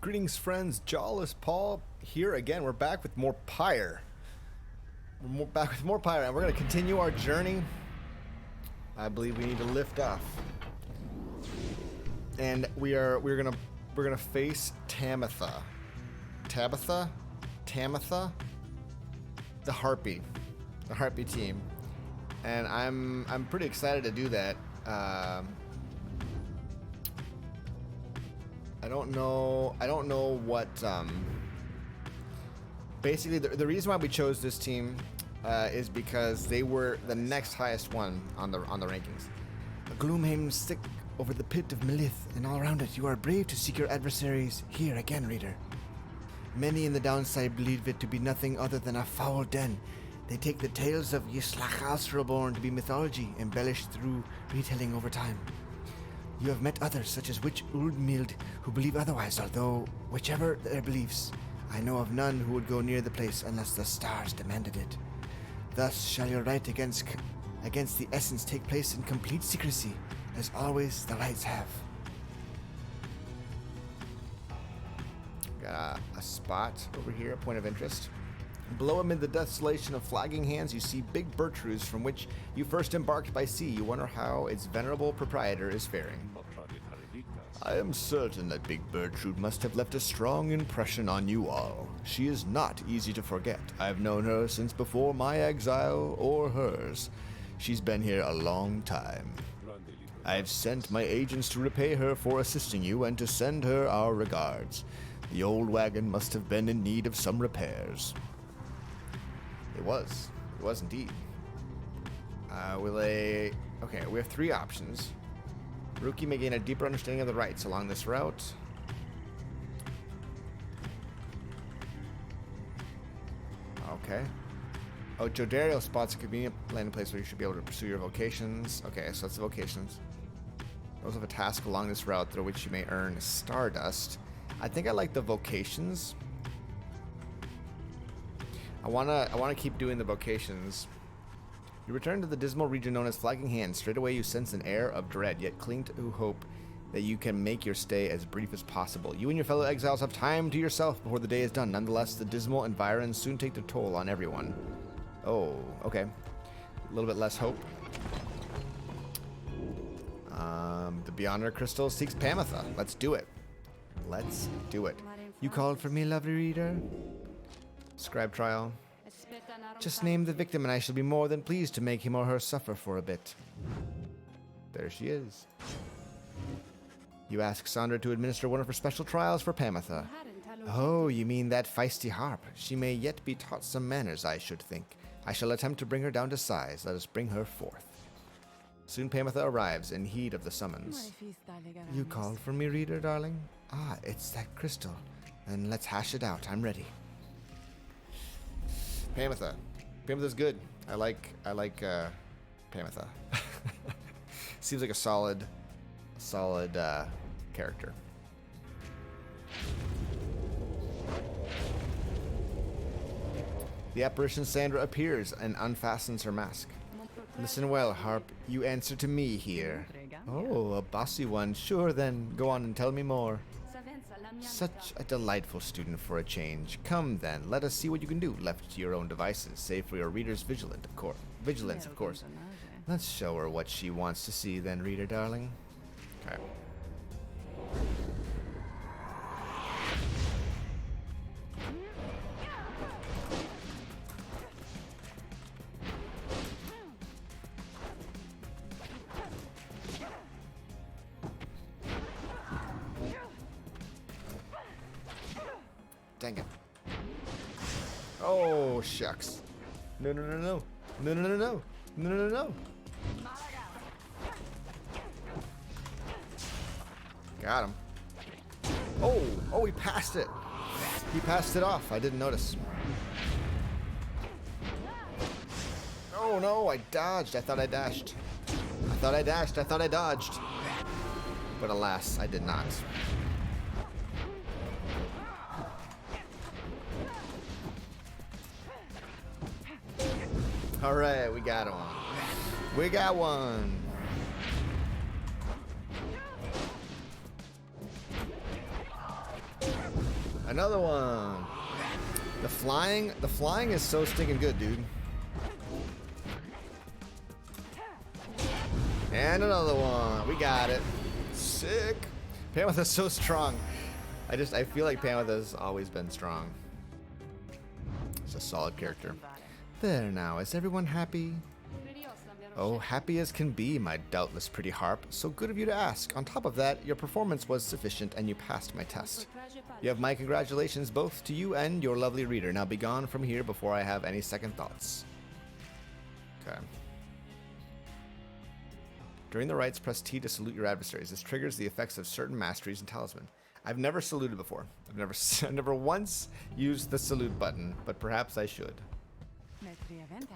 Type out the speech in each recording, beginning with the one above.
Greetings, friends. Jawless Paul here again. We're back with more Pyre. Back with more Pyre, and we're going to continue our journey. I believe we need to lift off, and we're gonna face Tamitha, the Harpy team, and I'm pretty excited to do that. I don't know what. Basically, the reason why we chose this team is because they were the next highest one on the rankings. A gloom hangs thick over the pit of Melith, and all around it you are brave to seek your adversaries. Here again, reader. Many in the downside believe it to be nothing other than a foul den. They take the tales of Yislach to be mythology, embellished through retelling over time. You have met others, such as Witch Uldmild, who believe otherwise, although, whichever their beliefs, I know of none who would go near the place unless the stars demanded it. Thus shall your right against the essence take place in complete secrecy, as always the rights have. Got a spot over here, a point of interest. Below, amid the desolation of flagging hands, you see big birch roots from which you first embarked by sea. You wonder how its venerable proprietor is faring. I am certain that Big Birchroot must have left a strong impression on you all. She is not easy to forget. I've known her since before my exile or hers. She's been here a long time. I've sent my agents to repay her for assisting you and to send her our regards. The old wagon must have been in need of some repairs. It was indeed. Okay, we have three options. Rookie may gain a deeper understanding of the rites along this route. Okay. Oh, Jodario spots a convenient landing place where you should be able to pursue your vocations. Okay, so that's the vocations. You also have a task along this route through which you may earn Stardust. I think I like the vocations. I wanna keep doing the vocations. You return to the dismal region known as Flagging Hands. Straight away you sense an air of dread, yet cling to hope that you can make your stay as brief as possible. You and your fellow exiles have time to yourself before the day is done. Nonetheless, the dismal environs soon take their toll on everyone. Oh, okay. A little bit less hope. The Beyonder Crystal seeks Tamitha. Let's do it. Let's do it. You called for me, lovely reader? Scribe trial. Just name the victim and I shall be more than pleased to make him or her suffer for a bit. There she is. You ask Sandra to administer one of her special trials for Tamitha. Oh, you mean that feisty harp. She may yet be taught some manners, I should think. I shall attempt to bring her down to size. Let us bring her forth. Soon Tamitha arrives in heed of the summons. You called for me, reader, darling? Ah, it's that crystal. Then let's hash it out. I'm ready. Tamitha. Tamitha's good. I like Tamitha. Seems like a solid character. The apparition Sandra appears and unfastens her mask. Listen well, Harp. You answer to me here. Oh, a bossy one. Sure, then. Go on and tell me more. Such a delightful student for a change. Come then, let us see what you can do. Left to your own devices, save for your reader's vigilance, of course. Let's show her what she wants to see then, reader darling. Okay. Dang it. Oh, shucks. No. Got him. Oh, he passed it. He passed it off. I didn't notice. Oh, no, I dodged. I thought I dashed. I thought I dodged. But alas, I did not. All right, we got one. We got one. Another one. The flying is so stinking good, dude. And another one. We got it. Sick. Pamotha's so strong. I feel like Pamotha's always been strong. It's a solid character. There now, is everyone happy? Oh, happy as can be, my doubtless pretty harp. So good of you to ask. On top of that, your performance was sufficient and you passed my test. You have my congratulations both to you and your lovely reader. Now be gone from here before I have any second thoughts. Okay. During the rites, press T to salute your adversaries. This triggers the effects of certain masteries and talisman. I've never saluted before. I've never once used the salute button, but perhaps I should.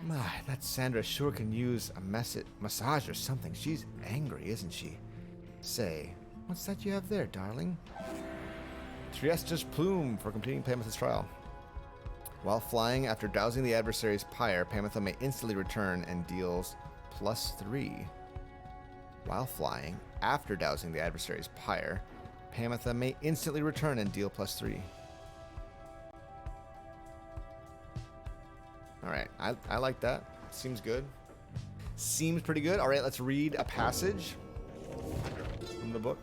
My, that Sandra sure can use a massage or something. She's angry, isn't she? Say, what's that you have there, darling? Triesta's plume for completing Pamotha's trial. While flying after dousing the adversary's pyre, Pamotha may instantly return and deals +3. While flying after dousing the adversary's pyre, Pamotha may instantly return and deal +3. Alright, I like that. Seems good. Seems pretty good. Alright, let's read a passage from the book.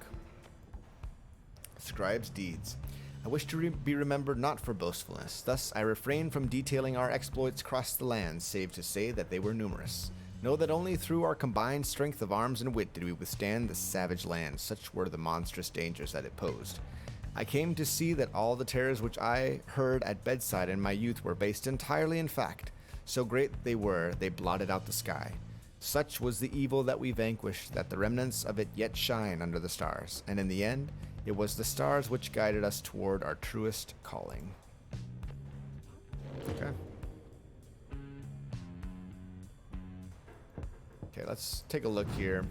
Scribe's Deeds. I wish to be remembered not for boastfulness. Thus I refrain from detailing our exploits across the land, save to say that they were numerous. Know that only through our combined strength of arms and wit did we withstand the savage land. Such were the monstrous dangers that it posed. I came to see that all the terrors which I heard at bedside in my youth were based entirely in fact. So great they were, they blotted out the sky. Such was the evil that we vanquished, that the remnants of it yet shine under the stars. And in the end, it was the stars which guided us toward our truest calling. Okay. Okay, let's take a look here.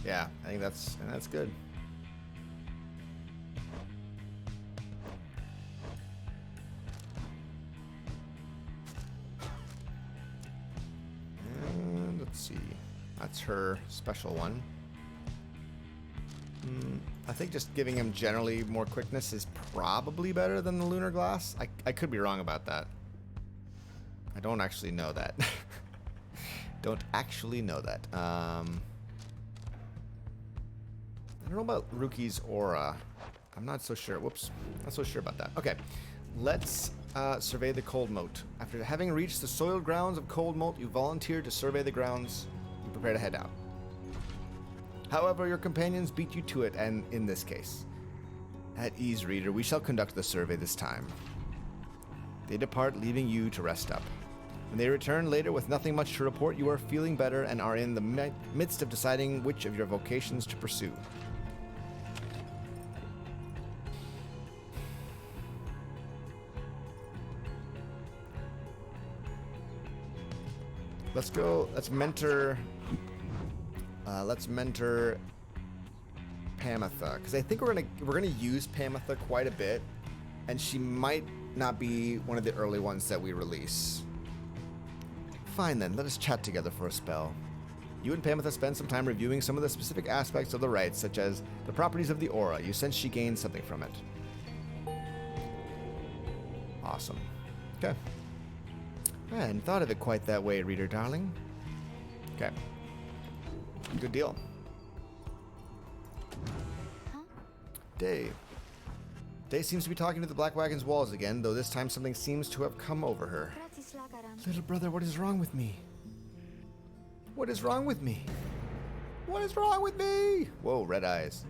Yeah, I think that's good. And let's see. That's her special one. I think just giving him generally more quickness is probably better than the lunar glass. I could be wrong about that. I don't actually know that. Don't actually know that. I don't know about Ruki's aura. I'm not so sure. Whoops. Not so sure about that. Okay. Let's survey the cold moat. After having reached the soiled grounds of cold moat, you volunteer to survey the grounds and prepare to head out. However, your companions beat you to it, and in this case. At ease, reader, we shall conduct the survey this time. They depart, leaving you to rest up. When they return later with nothing much to report, you are feeling better and are in the midst of deciding which of your vocations to pursue. Let's go. Let's mentor Pamotha, because I think we're gonna use Pamotha quite a bit, and she might not be one of the early ones that we release. Fine then, let us chat together for a spell. You and Pamotha spend some time reviewing some of the specific aspects of the rites, such as the properties of the aura. You sense she gains something from it. Awesome. Okay. I hadn't thought of it quite that way, reader darling. Okay. Good deal. Day. Day seems to be talking to the Black Wagon's walls again, though this time something seems to have come over her. Little brother, what is wrong with me? What is wrong with me? What is wrong with me? Whoa, red eyes.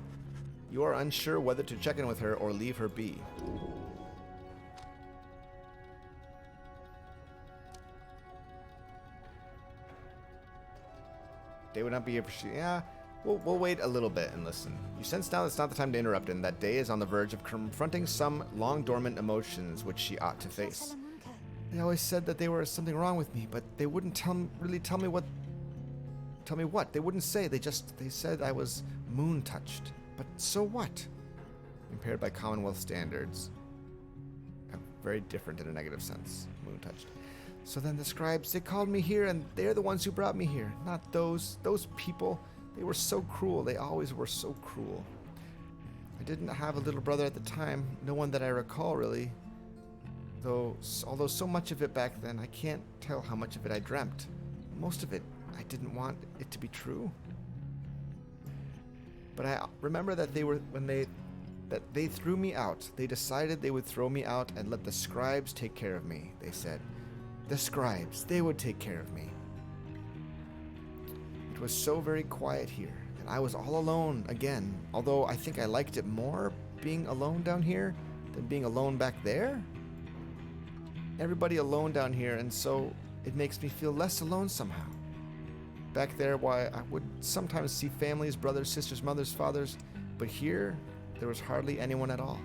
You are unsure whether to check in with her or leave her be. Day would not be here for yeah. We'll wait a little bit and listen. You sense now it's not the time to interrupt, and that Day is on the verge of confronting some long-dormant emotions which she ought to face. They always said that there was something wrong with me, but they wouldn't really tell me what. Tell me what? They wouldn't say. They said I was moon-touched. But so what? Impaired by Commonwealth standards. very different in a negative sense. Moon touched. So then the scribes, they called me here, and they're the ones who brought me here. Not those people. They were so cruel. They always were so cruel. I didn't have a little brother at the time. No one that I recall, really. Although so much of it back then, I can't tell how much of it I dreamt. Most of it, I didn't want it to be true. But I remember that they threw me out. They decided they would throw me out and let the scribes take care of me, they said. The scribes, they would take care of me. It was so very quiet here, and I was all alone again, although I think I liked it more being alone down here than being alone back there. Everybody alone down here, and so it makes me feel less alone somehow. Back there, why, I would sometimes see families, brothers, sisters, mothers, fathers, but here, there was hardly anyone at all.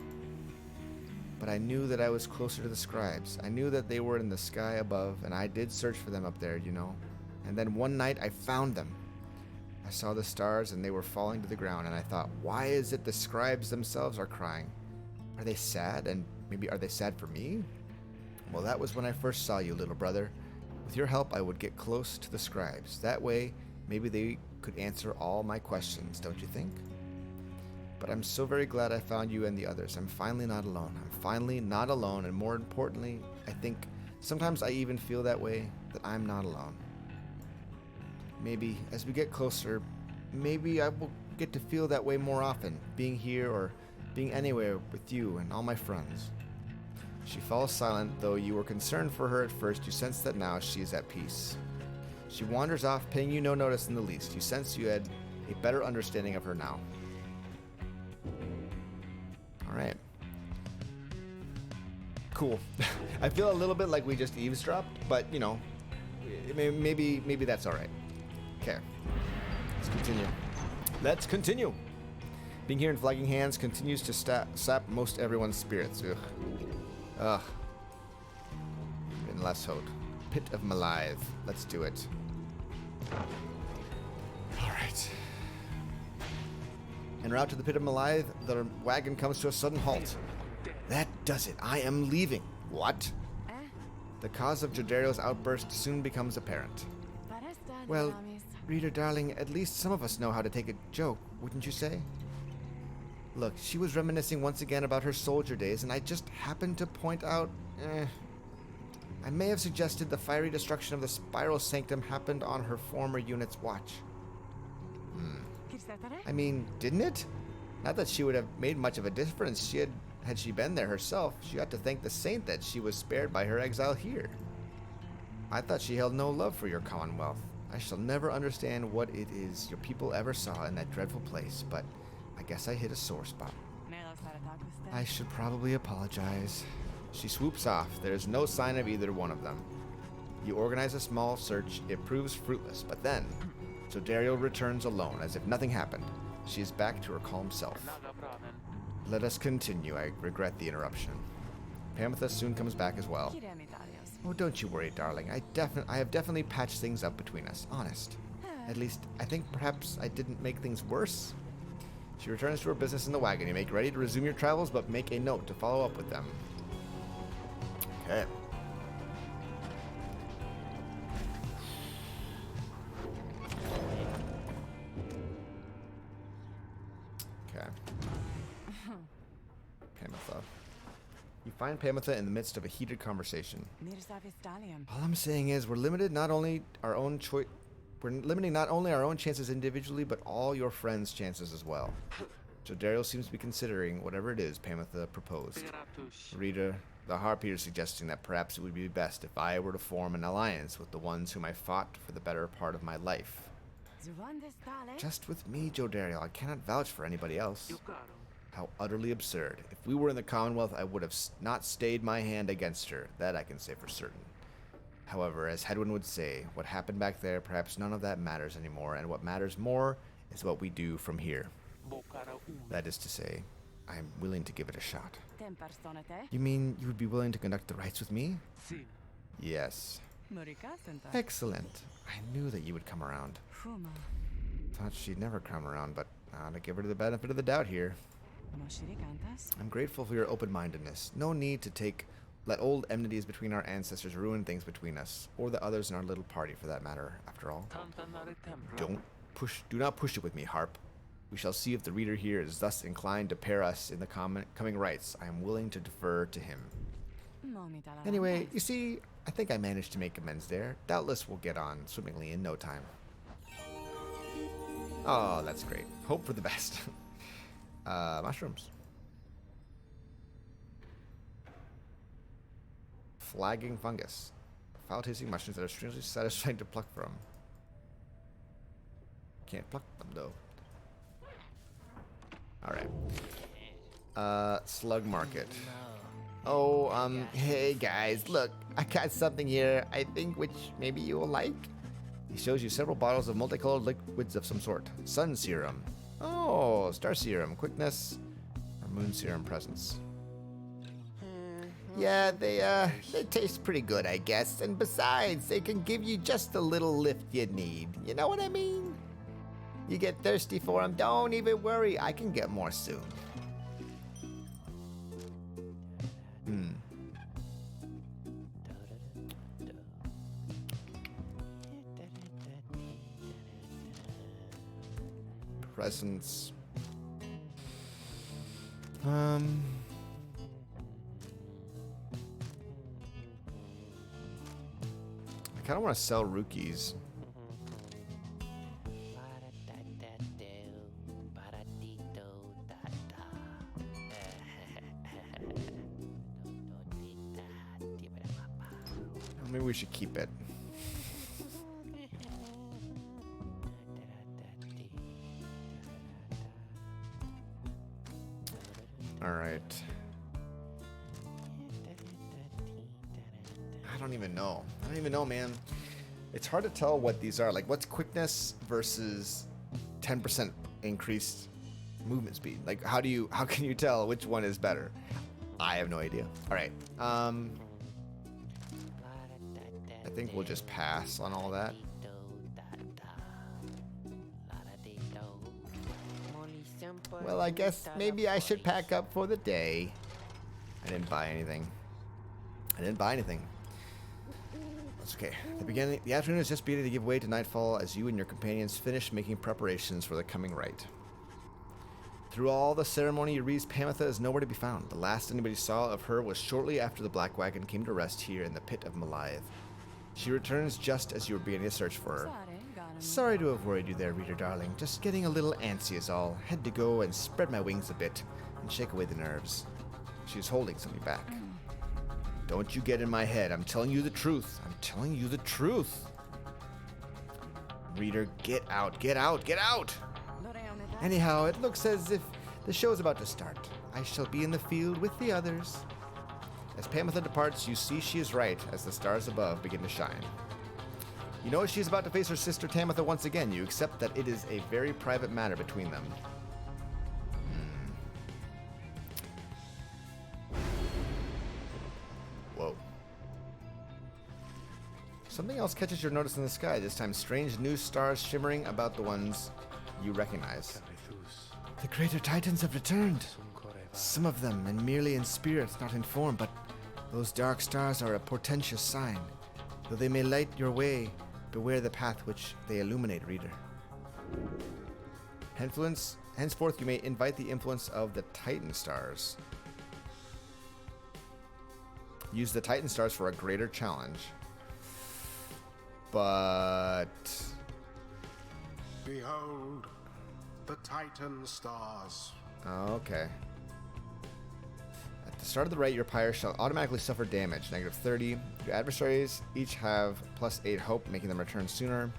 But I knew that I was closer to the scribes. I knew that they were in the sky above, and I did search for them up there, you know. And then one night, I found them. I saw the stars, and they were falling to the ground, and I thought, why is it the scribes themselves are crying? Are they sad, and maybe are they sad for me? Well, that was when I first saw you, little brother. With your help, I would get close to the scribes. That way, maybe they could answer all my questions, don't you think? But I'm so very glad I found you and the others. I'm finally not alone. I'm finally not alone, and more importantly, I think sometimes I even feel that way, that I'm not alone. Maybe, as we get closer, maybe I will get to feel that way more often, being here or being anywhere with you and all my friends. She falls silent, though you were concerned for her at first. You sense that now she is at peace. She wanders off, paying you no notice in the least. You sense you had a better understanding of her now. Alright. Cool. I feel a little bit like we just eavesdropped, but, you know, maybe that's alright. Okay. Let's continue. Being here in Flagging Hands continues to sap most everyone's spirits. Ugh. In Leshote. Pit of Malive. Let's do it. Alright. En route to the Pit of Malive, the wagon comes to a sudden halt. That does it. I am leaving. What? The cause of Jodario's outburst soon becomes apparent. Well, reader darling, at least some of us know how to take a joke, wouldn't you say? Look, she was reminiscing once again about her soldier days, and I just happened to point out, I may have suggested the fiery destruction of the Spiral Sanctum happened on her former unit's watch. I mean, didn't it? Not that she would have made much of a difference had she been there herself. She ought to thank the saint that she was spared by her exile here. I thought she held no love for your commonwealth. I shall never understand what it is your people ever saw in that dreadful place, but I guess I hit a sore spot. I should probably apologize. She swoops off. There is no sign of either one of them. You organize a small search. It proves fruitless, but then Jodario returns alone, as if nothing happened. She is back to her calm self. Let us continue. I regret the interruption. Pamitha soon comes back as well. Oh, don't you worry, darling. I have definitely patched things up between us. Honest. At least, I think perhaps I didn't make things worse. She returns to her business in the wagon. You make ready to resume your travels, but make a note to follow up with them. Okay. Okay. Pamitha. You find Pamitha in the midst of a heated conversation. All I'm saying is we're limited not only our own choice. We're limiting not only our own chances individually, but all your friends' chances as well. Jodario seems to be considering whatever it is Pamitha proposed. Reader, the Harpier is suggesting that perhaps it would be best if I were to form an alliance with the ones whom I fought for the better part of my life. Just with me, Jodario. I cannot vouch for anybody else. How utterly absurd. If we were in the Commonwealth, I would have not stayed my hand against her. That I can say for certain. However, as Hedwin would say, what happened back there, perhaps none of that matters anymore, and what matters more is what we do from here. That is to say, I am willing to give it a shot. You mean you would be willing to conduct the rites with me? Yes. Excellent. I knew that you would come around. Thought she'd never come around, but to give her the benefit of the doubt here. I'm grateful for your open-mindedness. No need to take let old enmities between our ancestors ruin things between us, or the others in our little party for that matter, after all. Do not push it with me, Harp. We shall see if the reader here is thus inclined to pair us in the coming rites. I am willing to defer to him. Anyway, you see, I think I managed to make amends there. Doubtless we'll get on swimmingly in no time. Oh, that's great. Hope for the best. Mushrooms. Flagging fungus. Foul-tasting mushrooms that are strangely satisfying to pluck from. Can't pluck them, though. Alright. Slug market. Oh, hey guys, look, I got something here, I think, which maybe you will like. He shows you several bottles of multicolored liquids of some sort. Sun serum. Oh, star serum, quickness, or moon serum, presence. Yeah, they taste pretty good, I guess. And besides, they can give you just the little lift you need. You know what I mean? You get thirsty for them, don't even worry. I can get more soon. Presence. I kind of want to sell rookies. Maybe we should keep it. All right. I don't even know. Man. It's hard to tell what these are. Like, what's quickness versus 10% increased movement speed? Like, how can you tell which one is better? I have no idea. All right. I think we'll just pass on all that. Well, I guess maybe I should pack up for the day. I didn't buy anything. That's okay. The afternoon is just beginning to give way to nightfall as you and your companions finish making preparations for the coming rite. Through all the ceremony, Yrie's Pamitha is nowhere to be found. The last anybody saw of her was shortly after the Black Wagon came to rest here in the pit of Malive. She returns just as you were beginning to search for her. Sorry to have worried you there, reader darling. Just getting a little antsy is all. Had to go and spread my wings a bit and shake away the nerves. She's holding something back. Don't you get in my head. I'm telling you the truth. Reader, get out. Anyhow, it looks as if the show's about to start. I shall be in the field with the others. As Pamitha departs, you see she is right as the stars above begin to shine. You know she is about to face her sister Tamitha once again. You accept that it is a very private matter between them. Whoa. Something else catches your notice in the sky, this time strange new stars shimmering about the ones you recognize. The greater titans have returned. Some of them, and merely in spirit, not in form, but those dark stars are a portentous sign. Though they may light your way, beware the path which they illuminate, reader. Henceforth you may invite the influence of the Titan stars. Use the Titan stars for a greater challenge. But... Behold, the Titan stars. Okay. At the start of the rite, your Pyre shall automatically suffer damage, -30. Your adversaries each have +8 hope, making them return sooner.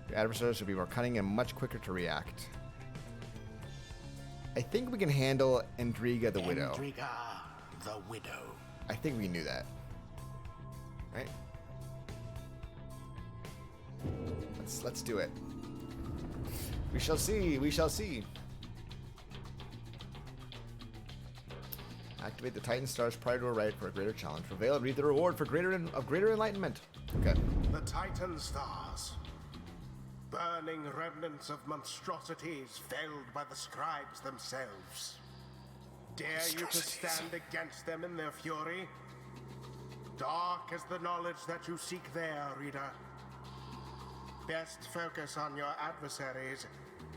Your adversaries will be more cunning and much quicker to react. I think we can handle Endriga the Widow. Endriga the Widow. I think we knew that. Right? Let's do it. We shall see. Activate the Titan stars prior to a rite for a greater challenge. Prevail and reap the reward for greater enlightenment. Okay. The Titan stars. Burning remnants of monstrosities felled by the scribes themselves. Dare you to stand against them in their fury? Dark is the knowledge that you seek there, reader. Best focus on your adversaries,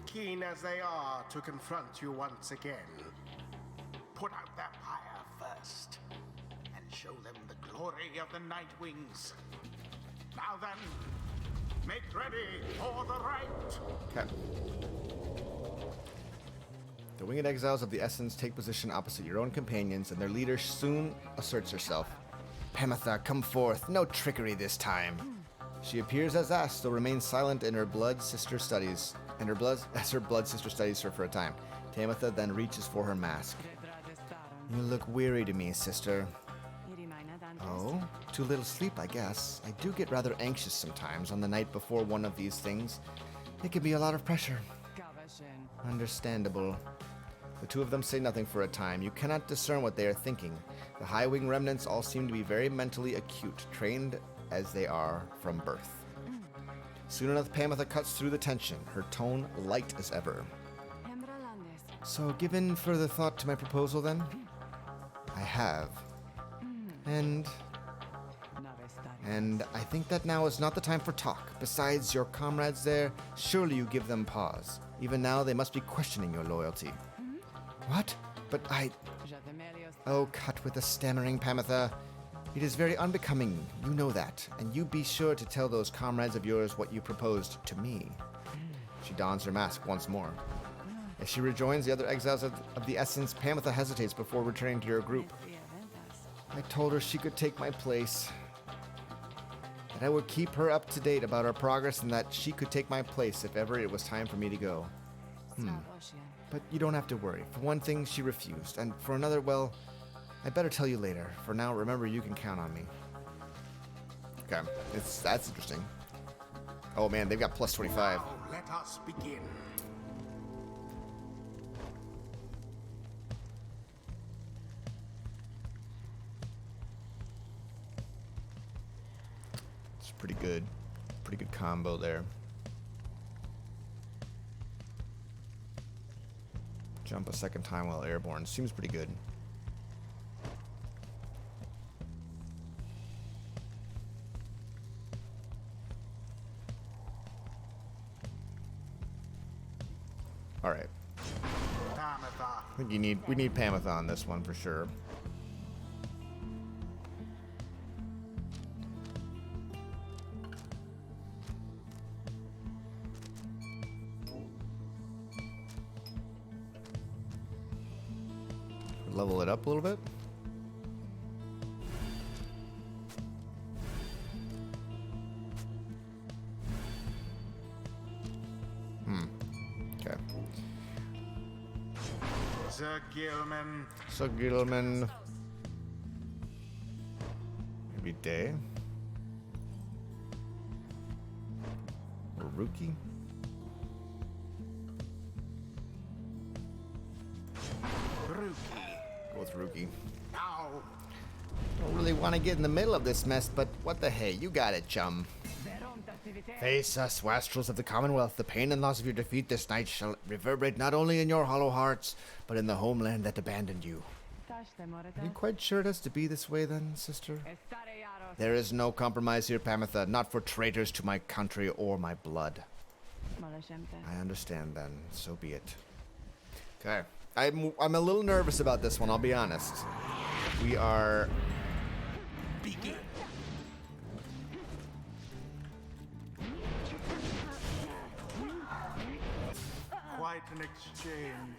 keen as they are to confront you once again. Put out their pyre first, and show them the glory of the Night Wings. Now then, make ready for the Rite! Okay. The winged exiles of the Essence take position opposite your own companions, and their leader soon asserts herself. Pamitha, come forth. No trickery this time. She appears as asked, though remains silent in her blood sister studies, as her blood sister studies her for a time. Tamitha then reaches for her mask. You look weary to me, sister. Oh, too little sleep, I guess. I do get rather anxious sometimes on the night before one of these things. It can be a lot of pressure. Understandable. The two of them say nothing for a time. You cannot discern what they are thinking. The high-wing remnants all seem to be very mentally acute, trained as they are from birth. Soon enough, Pamitha cuts through the tension, her tone light as ever. So, given further thought to my proposal, then? I have. And I think that now is not the time for talk. Besides, your comrades there, surely you give them pause. Even now, they must be questioning your loyalty. What? But I... Oh, cut with the stammering, Pamitha. It is very unbecoming, you know that, and you be sure to tell those comrades of yours what you proposed to me. She dons her mask once more. As she rejoins the other exiles of the Essence, Pamitha hesitates before returning to your group. I told her she could take my place, that I would keep her up to date about our progress, and that she could take my place if ever it was time for me to go. But you don't have to worry. For one thing, she refused, and for another, well, I better tell you later. For now, remember, you can count on me. Okay, that's interesting. Oh man, they've got plus 25. Now let us begin. It's pretty good. Pretty good combo there. Jump a second time while airborne. Seems pretty good. All right. I think we need Pamitha on this one for sure. Level it up a little bit. Okay. Sir Gilman. Maybe Day. Or Rookie. Go with Rookie. Now. Don't really want to get in the middle of this mess, but what the hey, you got it, chum. Face us, wastrels of the Commonwealth. The pain and loss of your defeat this night shall reverberate not only in your hollow hearts, but in the homeland that abandoned you. Are you quite sure it has to be this way then, sister? There is no compromise here, Pamitha, not for traitors to my country or my blood. I understand then, so be it. Okay. I'm a little nervous about this one, I'll be honest. We are... Begin. Quite an exchange.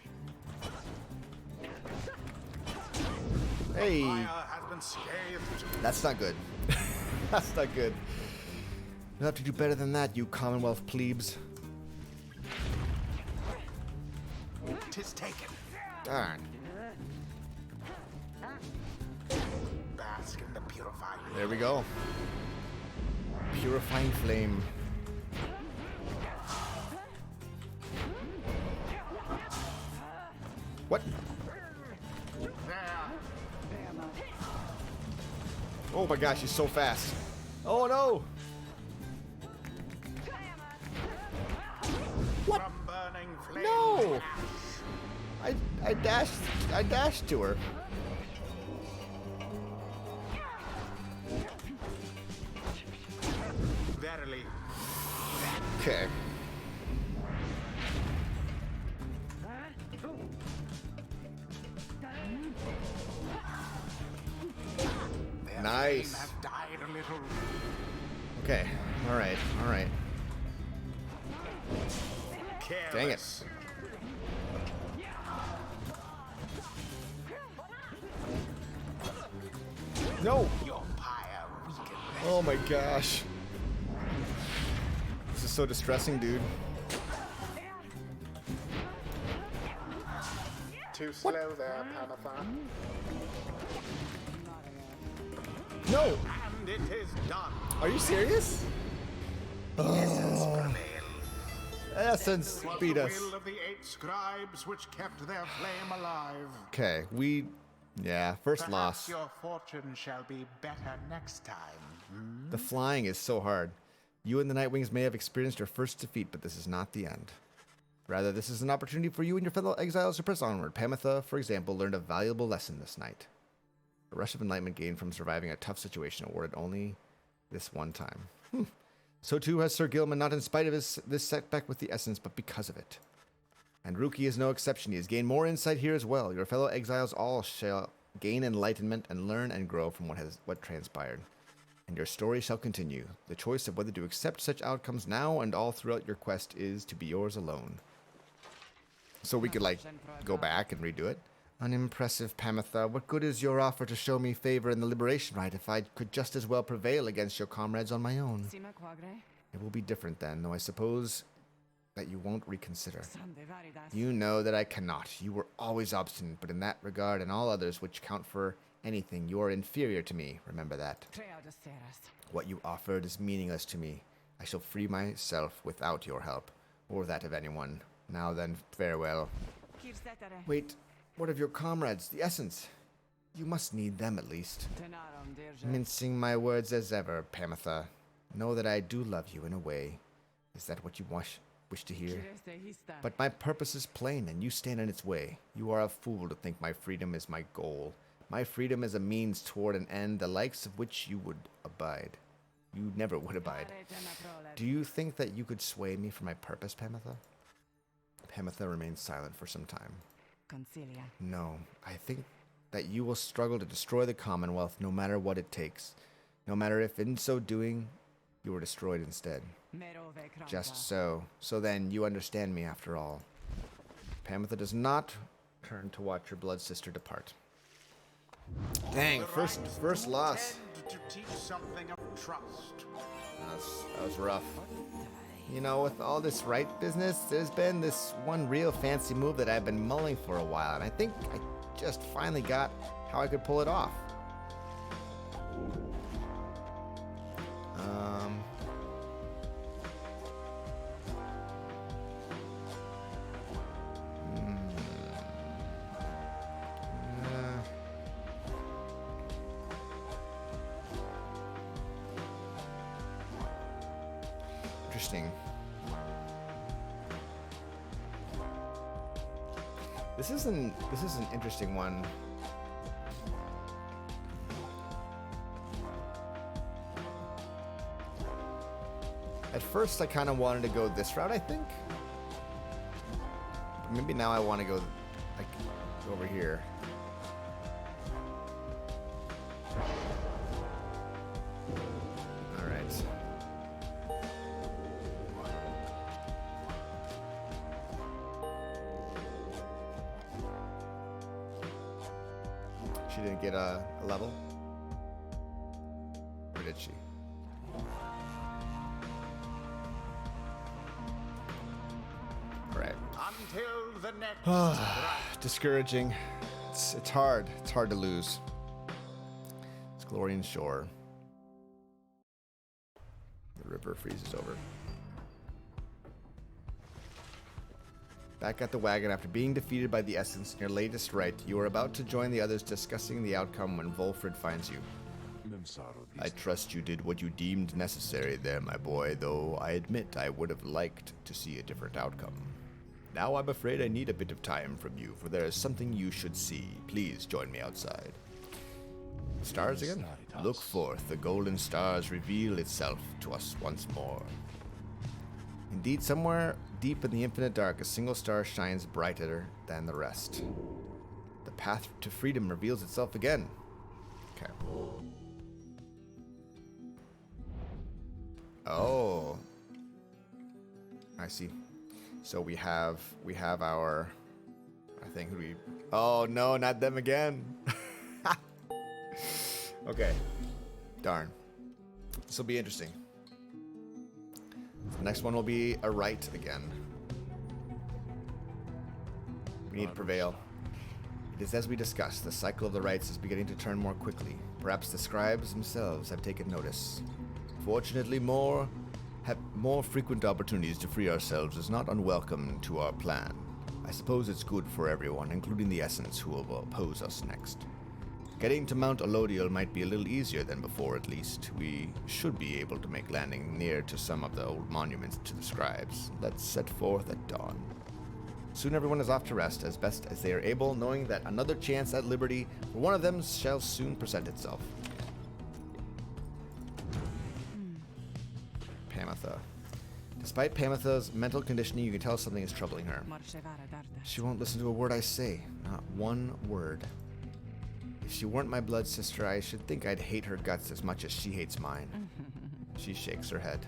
Hey! Fire has been scathed. That's not good. That's not good. You'll have to do better than that, you Commonwealth plebes. 'Tis taken. Darn. Bask in the purifying. There we go. Purifying flame. What? There. Oh my gosh, he's so fast. Oh no! What? From burning flame. No! I dashed to her. Okay. Nice. Have died a little. Okay. All right. All right. Dang it. No. Your pyre weakened. Oh my gosh. This is so distressing, dude. Too slow there, Panther. No. And it is done. Are you serious? Essence Was beat the us. will of the 8 scribes which kept their flame alive. Okay, yeah, first Perhaps loss. your fortune shall be better next time. The flying is so hard. You and the Nightwings may have experienced your first defeat, but this is not the end. Rather, this is an opportunity for you and your fellow exiles to press onward. Pamitha, for example, learned a valuable lesson this night. A rush of enlightenment gained from surviving a tough situation awarded only this one time. So too has Sir Gilman, not in spite of this setback with the essence, but because of it. And Ruki is no exception. He has gained more insight here as well. Your fellow exiles all shall gain enlightenment and learn and grow from what transpired. And your story shall continue. The choice of whether to accept such outcomes now and all throughout your quest is to be yours alone. So we could, like, go back and redo it. Unimpressive, Pamitha. What good is your offer to show me favor in the liberation rite if I could just as well prevail against your comrades on my own? It will be different then, though I suppose that you won't reconsider. You know that I cannot. You were always obstinate, but in that regard and all others which count for anything, you are inferior to me. Remember that. What you offered is meaningless to me. I shall free myself without your help, or that of anyone. Now then, farewell. Wait, what of your comrades, the Essence? You must need them at least. Mincing my words as ever, Pamitha. Know that I do love you in a way. Is that what you wish to hear? But my purpose is plain, and you stand in its way. You are a fool to think my freedom is my goal. My freedom is a means toward an end, the likes of which you would abide. You never would abide. Do you think that you could sway me from my purpose, Pamitha? Pamitha remained silent for some time. No, I think that you will struggle to destroy the Commonwealth no matter what it takes. No matter if in so doing, you were destroyed instead. Just so. So then, you understand me after all. Pamitha does not turn to watch her blood sister depart. Dang, first loss. To teach something of trust. That was rough. You know, with all this Rite business, there's been this one real fancy move that I've been mulling for a while, and I think I just finally got how I could pull it off. Interesting. This is an interesting one. At first, I kind of wanted to go this route, I think. But maybe now I want to go like over here. All right. She didn't get a level? Or did she? Alright. Until the next. Discouraging. It's hard. It's hard to lose. It's Glorian Shore. The river freezes over. Back at the wagon after being defeated by the Essence in your latest rite, you are about to join the others discussing the outcome when Volfred finds you. I trust you did what you deemed necessary there, my boy, though I admit I would have liked to see a different outcome. Now I'm afraid I need a bit of time from you, for there is something you should see. Please join me outside. Stars again? Look forth, the golden stars reveal itself to us once more. Indeed, somewhere deep in the infinite dark, a single star shines brighter than the rest. The path to freedom reveals itself again. Okay. Oh. I see. So we have our, I think we, oh no, not them again. Okay. Darn. This will be interesting. The next one will be a Rite again. We need to prevail. It is as we discussed, the cycle of the Rites is beginning to turn more quickly. Perhaps the scribes themselves have taken notice. Fortunately, more frequent opportunities to free ourselves is not unwelcome to our plan. I suppose it's good for everyone, including the Essence who will oppose us next. Getting to Mount Elodial might be a little easier than before, at least. We should be able to make landing near to some of the old monuments to the scribes. Let's set forth at dawn. Soon everyone is off to rest as best as they are able, knowing that another chance at liberty for one of them shall soon present itself. Pamitha. Despite Pamitha's mental conditioning, you can tell something is troubling her. She won't listen to a word I say. Not one word. If she weren't my blood sister, I should think I'd hate her guts as much as she hates mine. She shakes her head.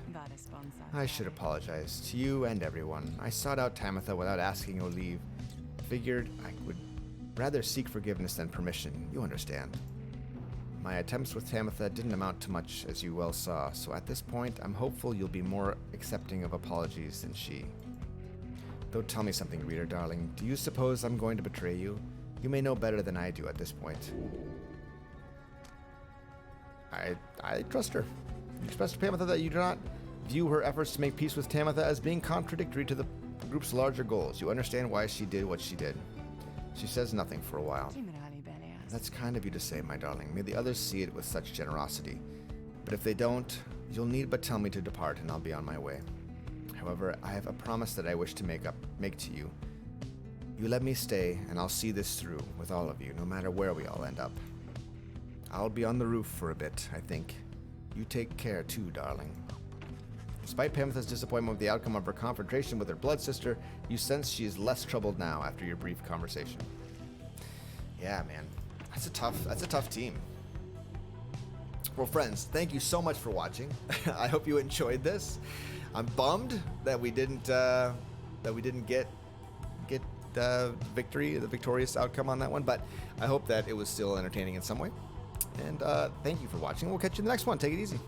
I should apologize to you and everyone. I sought out Tamitha without asking your leave. Figured I would rather seek forgiveness than permission. You understand. My attempts with Tamitha didn't amount to much, as you well saw, so at this point, I'm hopeful you'll be more accepting of apologies than she. Though tell me something, reader darling. Do you suppose I'm going to betray you? You may know better than I do at this point. I trust her. You expressed to Tamitha that you do not view her efforts to make peace with Tamitha as being contradictory to the group's larger goals. You understand why she did what she did. She says nothing for a while. That's kind of you to say, my darling. May the others see it with such generosity. But if they don't, you'll need but tell me to depart, and I'll be on my way. However, I have a promise that I wish to make to you. You let me stay, and I'll see this through with all of you, no matter where we all end up. I'll be on the roof for a bit, I think. You take care too, darling. Despite Pamitha's disappointment with the outcome of her confrontation with her blood sister, you sense she is less troubled now after your brief conversation. Yeah, man. That's a tough team. Well, friends, thank you so much for watching. I hope you enjoyed this. I'm bummed that we didn't get the victorious outcome on that one, but I hope that it was still entertaining in some way. And thank you for watching. We'll catch you in the next one. Take it easy.